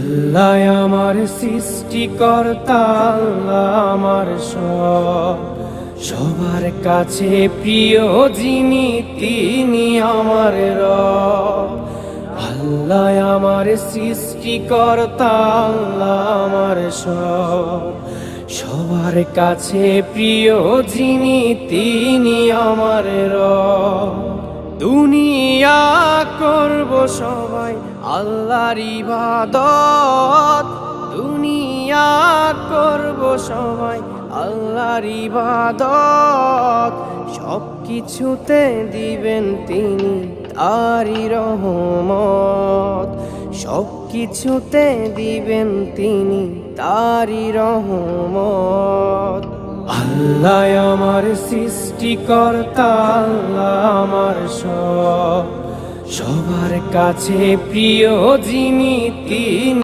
আল্লাহ আমার সৃষ্টিকর্তা, আল্লাহ আমার সব, সবার কাছে প্রিয় যিনি তিনি আমার রব। আল্লাহ আমার সৃষ্টিকর্তা, আল্লাহ আমার সব, সবার কাছে প্রিয় যিনি তিনি আমার রব। দুনিয়া করব সবাই আল্লাহর ইবাদত, দুনিয়া করব সবাই আল্লাহর ইবাদত। সব কিছুতে দিবেন তিনি তারই রহমত, সব কিছুতে দিবেন তিনি তারই রহমত। আল্লাহ আমার সৃষ্টিকর্তা, আল্লাহ আমার সব, সবার কাছে প্রিয় যিনি তিনি